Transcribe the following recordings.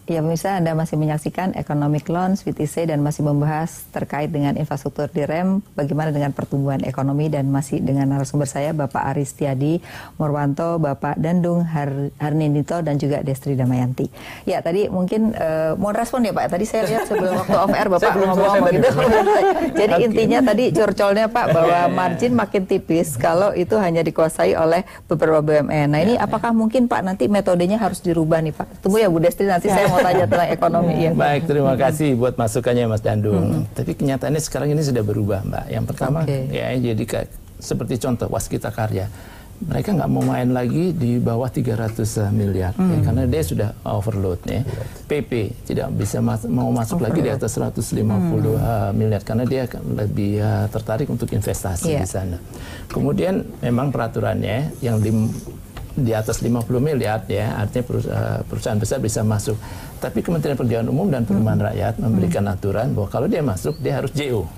Ya, pemirsa, Anda masih menyaksikan Economic Lounge VTC dan masih membahas terkait dengan infrastruktur di REM, bagaimana dengan pertumbuhan ekonomi, dan masih dengan narasumber saya Bapak Aris Tiadi Murwanto, Bapak Dandung Harnindito, dan juga Destri Damayanti. Ya, tadi mungkin mau respon ya Pak, tadi saya lihat sebelum waktu off air Bapak ngomong gitu. Jadi intinya tadi curcolnya Pak, bahwa margin makin tipis kalau itu hanya dikuasai oleh beberapa BUMN. Nah ini apakah mungkin Pak nanti metodenya harus dirubah nih Pak? Tunggu ya Bu Destri, nanti saya mau tanya tentang ekonomi. Ya. Baik, terima kasih buat masukannya Mas Dandung. Tapi kenyataannya sekarang ini sudah berubah Mbak. Yang pertama ya jadi seperti contoh Waskita Karya. Mereka nggak mau main lagi di bawah 300 miliar ya, karena dia sudah overload ya. PP tidak bisa mau masuk lagi di atas 150 miliar karena dia lebih tertarik untuk investasi di sana. Kemudian memang peraturannya yang di atas 50 miliar ya, artinya perusahaan besar bisa masuk. Tapi Kementerian Perdagangan Umum dan Perumahan Rakyat memberikan aturan bahwa kalau dia masuk dia harus JO.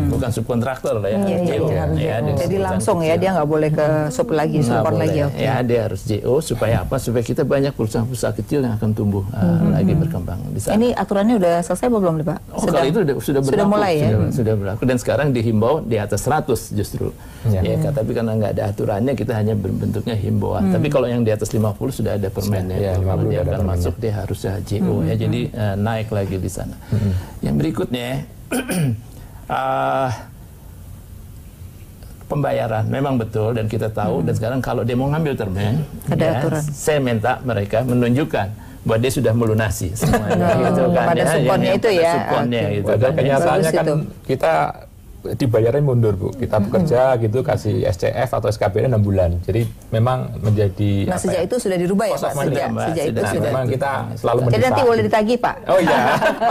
Bukan subkontraktor lah ya, JO. Ya, jadi langsung ya, dia nggak boleh ke sub lagi, subkon lagi. Ya, dia harus JO supaya apa? Supaya kita banyak perusahaan-perusahaan kecil yang akan tumbuh lagi berkembang di sana. Ini aturannya udah selesai belum nih Pak? Kalau itu sudah berlaku. Sudah mulai ya? Sudah berlaku, dan sekarang dihimbau di atas 100 justru. Ya, tapi karena nggak ada aturannya, kita hanya bentuknya himbauan. Tapi kalau yang di atas 50 sudah ada permennya. Kalau dia akan masuk, dia harus JO ya. Jadi naik lagi di sana. Yang berikutnya pembayaran memang betul, dan kita tahu dan sekarang kalau dia mau ngambil termen ya, saya minta mereka menunjukkan bahwa dia sudah melunasi semuanya gitu kan, pada suponnya itu ya. Gitu, dan kenyataannya kan kita dibayarnya mundur Bu, kita bekerja gitu kasih SCF atau SKPN 6 bulan, jadi memang menjadi sejak itu sudah dirubah ya Pak? Sejak itu sudah. Memang kita selalu mendesak. Jadi nanti boleh ditagih Pak? Oh iya.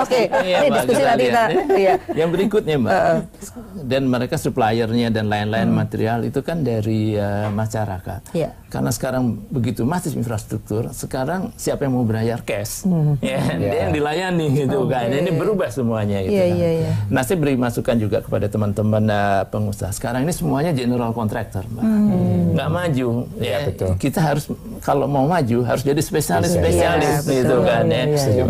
Oke, ini diskusi nanti kita. Yang berikutnya Mbak, dan mereka suppliernya dan lain-lain material itu kan dari masyarakat. Karena sekarang begitu masif infrastruktur, sekarang siapa yang mau bayar cash? Dia yang dilayani gitu kan. Ini berubah semuanya gitu kan. Nah, saya beri masukan juga kepada teman-teman pengusaha. Sekarang ini semuanya general contractor, Mbak. Nggak maju. Ya, betul. Kita harus, kalau mau maju, harus jadi spesialis gitu kan.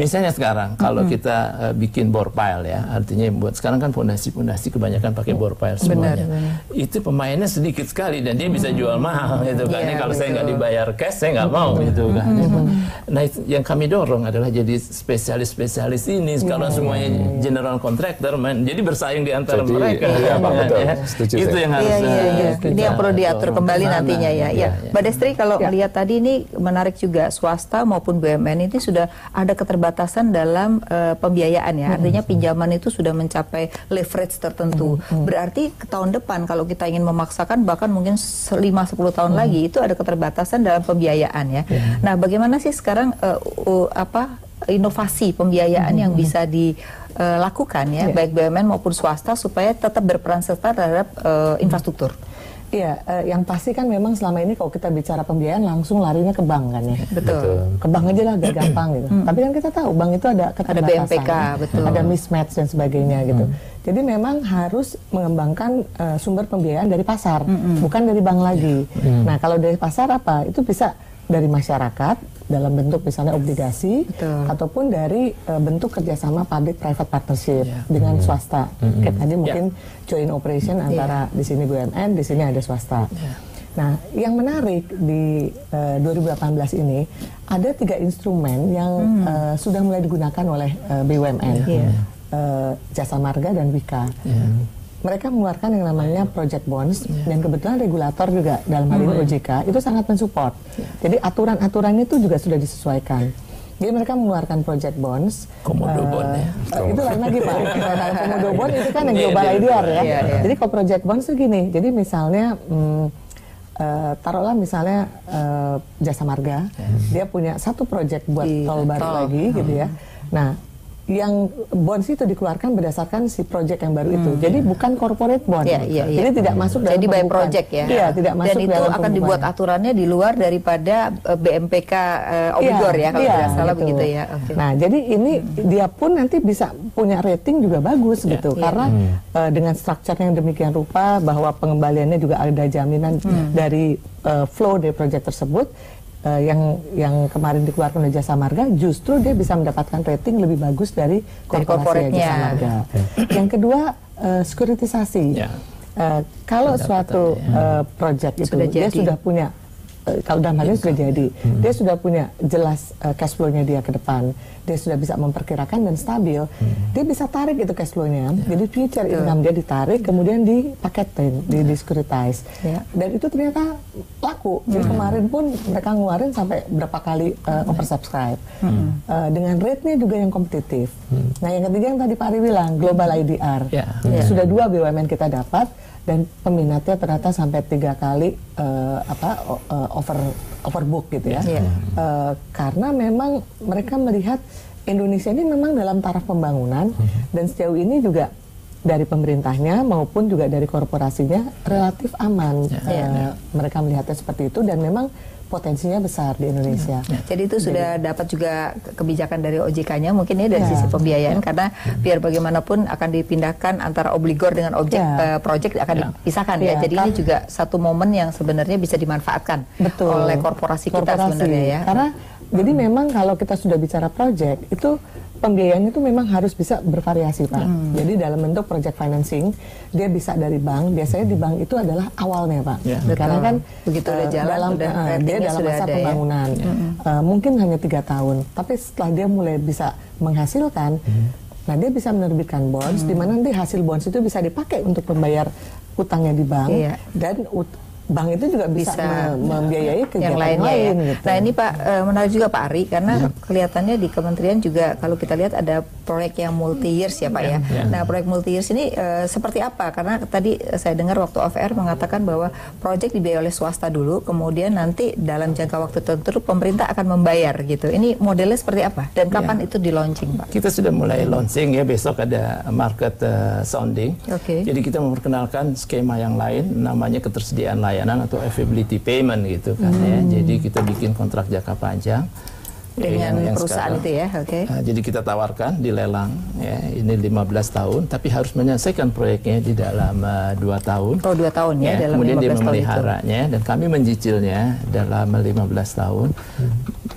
Misalnya sekarang, kalau kita bikin bore pile ya, artinya buat sekarang kan fondasi-fondasi kebanyakan pakai bore pile semuanya. Itu pemainnya sedikit sekali dan dia bisa jual mahal gitu kan. Kalau saya nggak dibayar cash, saya nggak mau gitu kan. Nah, yang kami dorong adalah jadi spesialis-spesialis ini. Sekarang semuanya general contractor, jadi bersaing di antara mereka. Itu yang harus ini yang perlu diatur kembali nantinya ya. Mbak Destri, kalau melihat tadi ini menarik juga, swasta maupun BUMN ini sudah ada keterbatasan dalam pembiayaan ya. Artinya pinjaman itu sudah mencapai leverage tertentu. Berarti ke tahun depan kalau kita ingin memaksakan bahkan mungkin 5-10 tahun lagi itu ada keterbatasan dalam pembiayaan ya. Nah, bagaimana sih sekarang inovasi pembiayaan yang bisa dilakukan ya, baik BUMN maupun swasta supaya tetap berperan serta terhadap infrastruktur? Iya, yang pasti kan memang selama ini kalau kita bicara pembiayaan langsung larinya ke bank kan ya. Betul. Ke bank aja lah agak gampang gitu. Tapi kan kita tahu bank itu ada keterbatasan, BMPK, betul. Ada mismatch dan sebagainya gitu. Jadi memang harus mengembangkan sumber pembiayaan dari pasar, bukan dari bank lagi. Nah, kalau dari pasar apa? Itu bisa dari masyarakat dalam bentuk misalnya obligasi, ataupun dari bentuk kerjasama public private partnership dengan swasta. Kayak tadi mungkin joint operation antara di sini BUMN, di sini ada swasta. Nah, yang menarik di 2018 ini ada 3 instrumen yang sudah mulai digunakan oleh BUMN, Jasa Marga dan Wika. Mereka mengeluarkan yang namanya project bonds, dan kebetulan regulator juga dalam hal ini OJK itu sangat mensupport. Jadi aturan-aturannya itu juga sudah disesuaikan. Jadi mereka mengeluarkan project bonds. Komodo bond ya. Itu lain lagi Pak. Komodo bond itu kan yang global IDR ya. Jadi kalau project bonds itu gini. Jadi misalnya taruhlah misalnya Jasa Marga, dia punya satu project buat tol baru lagi gitu ya. Nah, yang bonds itu dikeluarkan berdasarkan si project yang baru itu. Jadi bukan corporate bond. Jadi tidak masuk dalam by project ya. Iya, tidak masuk. Dan itu akan dibuat aturannya di luar daripada BMPK obligor ya kalau tidak salah begitu ya. Nah, jadi ini dia pun nanti bisa punya rating juga bagus gitu. Karena dengan struktur yang demikian rupa bahwa pengembaliannya juga ada jaminan dari flow dari project tersebut. yang kemarin dikeluarkan oleh Jasa Marga, justru dia bisa mendapatkan rating lebih bagus dari korporasi Jasa Marga. Yang kedua, sekuritisasi. Kalau suatu project itu dia sudah punya, kalau dalam hal ini sudah jadi, dia sudah punya jelas cash flow-nya dia ke depan, dia sudah bisa memperkirakan dan stabil, dia bisa tarik itu cash flow-nya, jadi future income dia ditarik, kemudian dipaketin, di securitize, dan itu ternyata laku. Jadi kemarin pun mereka ngeluarin sampai berapa kali oversubscribe, dengan rate-nya juga yang kompetitif. Nah yang ketiga yang tadi Pak Ari bilang, global IDR, sudah 2 BUMN kita dapat, dan peminatnya ternyata sampai 3 kali overbook gitu ya. Karena memang mereka melihat Indonesia ini memang dalam taraf pembangunan, dan sejauh ini juga dari pemerintahnya maupun juga dari korporasinya relatif aman. Mereka melihatnya seperti itu, dan memang potensinya besar di Indonesia. Jadi itu sudah dapat juga kebijakan dari OJK-nya mungkin ya dari sisi pembiayaan, karena biar bagaimanapun akan dipindahkan antara obligor dengan objek project akan dipisahkan ya. Jadi ini juga satu momen yang sebenarnya bisa dimanfaatkan oleh korporasi kita sebenarnya ya. Karena jadi memang kalau kita sudah bicara project itu pembiayaannya itu memang harus bisa bervariasi Pak. Jadi dalam bentuk project financing dia bisa dari bank. Biasanya di bank itu adalah awalnya Pak. Karena kan begitu udah jalan, dia dalam masa pembangunan. Mungkin hanya 3 tahun. Tapi setelah dia mulai bisa menghasilkan, nah dia bisa menerbitkan bonds, di mana nanti hasil bonds itu bisa dipakai untuk membayar utangnya di bank, dan bank itu juga bisa membiayai kegiatan yang lain gitu. Nah ini Pak, menarik juga Pak Ari, karena kelihatannya di kementerian juga kalau kita lihat ada proyek yang multi years ya Pak ya. Nah proyek multi years ini seperti apa? Karena tadi saya dengar waktu off-air mengatakan bahwa proyek dibiayai oleh swasta dulu, kemudian nanti dalam jangka waktu tertentu pemerintah akan membayar gitu. Ini modelnya seperti apa? Dan kapan itu di launching Pak? Kita sudah mulai launching ya, besok ada market sounding. Jadi kita memperkenalkan skema yang lain, namanya ketersediaan layanan atau availability payment gitu kan ya. Jadi kita bikin kontrak jangka panjang dengan yang perusahaan sekarang, itu ya. Jadi kita tawarkan di lelang ya, ini 15 tahun tapi harus menyelesaikan proyeknya di dalam 2 tahun. 2 tahun ya, dalam kemudian 15 dia tahun memeliharanya dan kami mencicilnya dalam 15 tahun.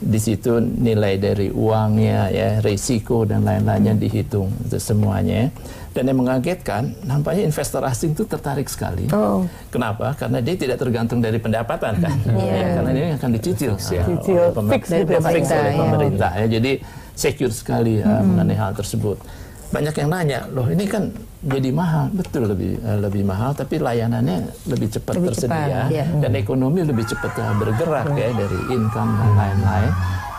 Di situ nilai dari uangnya ya, risiko dan lain-lainnya dihitung itu semuanya. Dan yang mengagetkan, nampaknya investor asing itu tertarik sekali. Kenapa? Karena dia tidak tergantung dari pendapatan kan. Karena ini akan dicicil oleh pemerintah. Jadi secure sekali mengenai hal tersebut. Banyak yang nanya, loh ini kan jadi mahal. Betul, lebih mahal, tapi layanannya lebih cepat tersedia. Dan ekonomi lebih cepat bergerak ya, dari income dan lain-lain.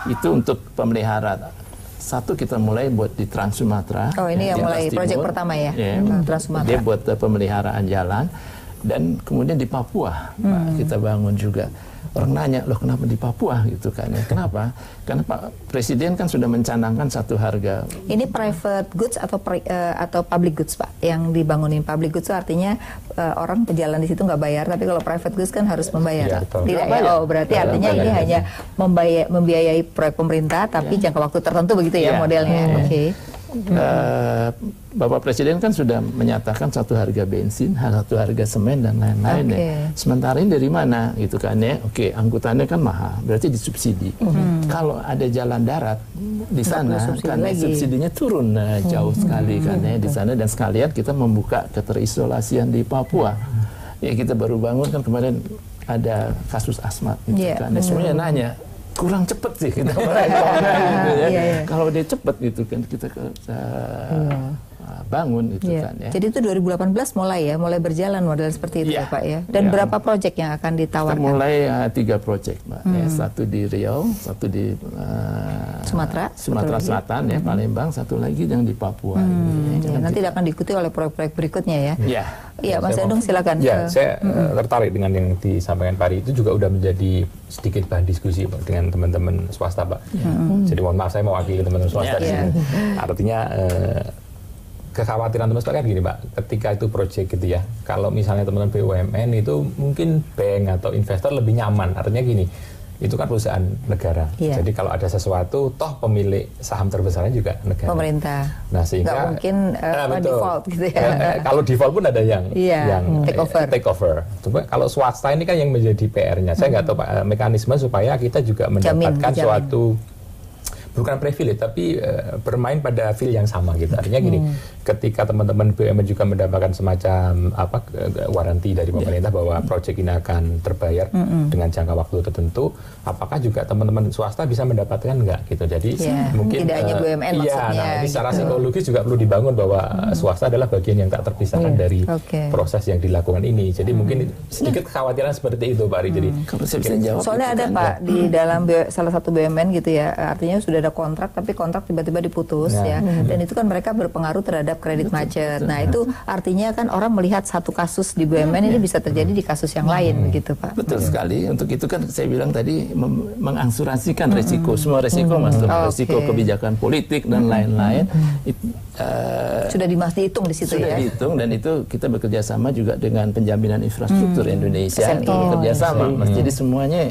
Itu untuk pemeliharaan. Satu kita mulai buat di Trans Sumatera. Ini yang mulai proyek pertama ya, Trans Sumatera. Dia buat pemeliharaan jalan, dan kemudian di Papua kita bangun juga. Orang nanya, loh kenapa di Papua gitu kan ya? Kenapa? Karena Pak Presiden kan sudah mencanangkan satu harga. Ini private goods atau public goods Pak? Yang dibangunin public goods itu artinya orang pejalan di situ nggak bayar, tapi kalau private goods kan harus membayar. Tidak ya? Berarti artinya ini hanya membiayai proyek pemerintah, tapi jangka waktu tertentu begitu ya modelnya. Bapak Presiden kan sudah menyatakan satu harga bensin, satu harga semen dan lain-lain ya. Sementara ini dari mana gitu kan ya? Angkutannya kan mahal, berarti disubsidi. Kalau ada jalan darat di sana kan subsidinya turun jauh sekali kan ya di sana, dan sekalian kita membuka keterisolasian di Papua. Ya kita baru bangun kan kemarin ada kasus asmat gitu kan. Semuanya nanya, kurang cepet sih kita gitu ya. Kalau dia cepet gitu kan kita bangun gitu kan ya. Jadi itu 2018 mulai berjalan model seperti itu ya Pak ya. Dan berapa proyek yang akan ditawarkan? Kita mulai 3 proyek Mbak. Satu di Riau, satu di Sumatera Selatan ya, Palembang, satu lagi yang di Papua. Nanti akan diikuti oleh proyek-proyek berikutnya ya. Iya Mas Edung silakan. Saya tertarik dengan yang disampaikan Pak Ari, itu juga udah menjadi sedikit bahan diskusi Pak, dengan teman-teman swasta Pak. Jadi mohon maaf saya mewakili teman-teman swasta di sini. Artinya kekhawatiran teman-teman kan gini Pak, ketika itu proyek gitu ya, kalau misalnya teman-teman BUMN itu mungkin bank atau investor lebih nyaman. Artinya gini, itu kan perusahaan negara. Jadi kalau ada sesuatu, toh pemilik saham terbesarnya juga negara. Pemerintah. Nah sehingga nggak mungkin default gitu ya. Kalau default pun ada yang take over. Coba kalau swasta ini kan yang menjadi PR-nya. Saya nggak tahu Pak, mekanisme supaya kita juga mendapatkan suatu bukan privilege tapi bermain pada feel yang sama gitu. Artinya gini, ketika teman-teman BUMN juga mendapatkan semacam waranti dari pemerintah bahwa proyek ini akan terbayar dengan jangka waktu tertentu, apakah juga teman-teman swasta bisa mendapatkan enggak gitu. Jadi mungkin tidak hanya BUMN maksudnya. Nah, ini secara psikologis juga perlu dibangun bahwa swasta adalah bagian yang tak terpisahkan dari proses yang dilakukan ini. Jadi mungkin sedikit kekhawatiran seperti itu Pak Ari. Jadi soalnya ada Pak di dalam salah satu BUMN gitu ya, artinya sudah ada kontrak tapi kontrak tiba-tiba diputus ya. Dan itu kan mereka berpengaruh terhadap kredit macet. Nah, itu artinya kan orang melihat satu kasus di BUMN ini bisa terjadi di kasus yang lain begitu Pak. Betul sekali. Untuk itu kan saya bilang tadi mengasuransikan resiko, semua resiko masuk resiko kebijakan politik dan lain-lain. Sudah dihitung di situ sudah dihitung, dan itu kita bekerja sama juga dengan penjaminan infrastruktur Indonesia. Bekerja sama, jadi semuanya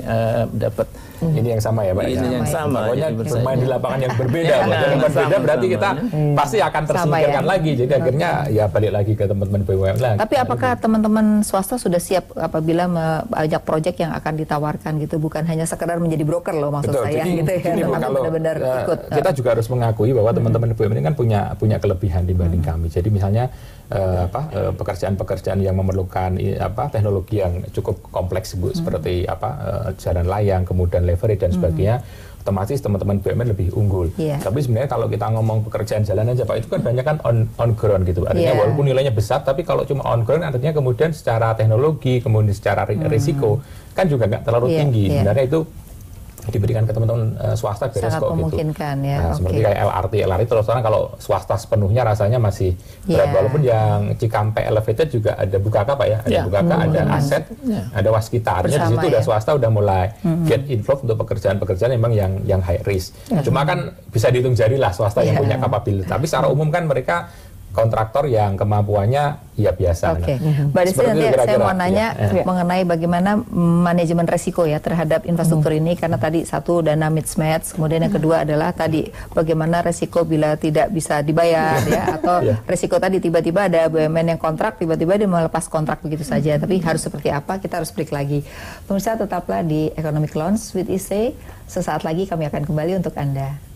dapat ini yang sama ya Pak. Ini yang sama. Pokoknya bermain di lapangan yang berbeda. Yang berbeda berarti kita pasti akan tersingkirkan lagi. Jadi akhirnya ya balik lagi ke teman-teman BUMN lagi. Tapi apakah teman-teman swasta sudah siap apabila banyak proyek yang akan ditawarkan gitu, bukan hanya sekedar menjadi broker loh maksud saya gitu ya. Tapi benar-benar ikut. Kita juga harus mengakui bahwa teman-teman BUMN kan punya kelebihan dibanding kami. Jadi misalnya pekerjaan-pekerjaan yang memerlukan teknologi yang cukup kompleks seperti jalan layang, kemudian leverage dan sebagainya, otomatis teman-teman BUMN lebih unggul. Tapi sebenarnya kalau kita ngomong pekerjaan jalan aja Pak, itu kan banyak kan on ground gitu. Artinya walaupun nilainya besar, tapi kalau cuma on ground artinya kemudian secara teknologi, kemudian secara risiko kan juga nggak terlalu tinggi. Sebenarnya itu diberikan ke teman-teman swasta beres kok gitu. Ya. Nah, seperti kayak LRT terus terang kalau swasta sepenuhnya rasanya masih berat, walaupun yang Cikampek Elevated juga ada Bukaka Pak ya, ada Bukaka, ada Aset, ada Waskita. Artinya di situ udah swasta udah mulai get involved untuk pekerjaan-pekerjaan memang yang high risk. Cuma kan bisa dihitung jari lah swasta yang punya kapabilitas. Tapi secara umum kan mereka kontraktor yang kemampuannya ya biasa. Mbak Desi, nanti saya mau nanya mengenai bagaimana manajemen resiko ya terhadap infrastruktur ini, karena tadi satu dana mismatch, kemudian yang kedua adalah tadi bagaimana resiko bila tidak bisa dibayar ya, atau resiko tadi tiba-tiba ada BUMN yang kontrak tiba-tiba dia melepas kontrak begitu saja. Tapi harus seperti apa, kita harus break lagi. Pemirsa tetaplah di Economic Lounge with IC. Sesaat lagi kami akan kembali untuk Anda.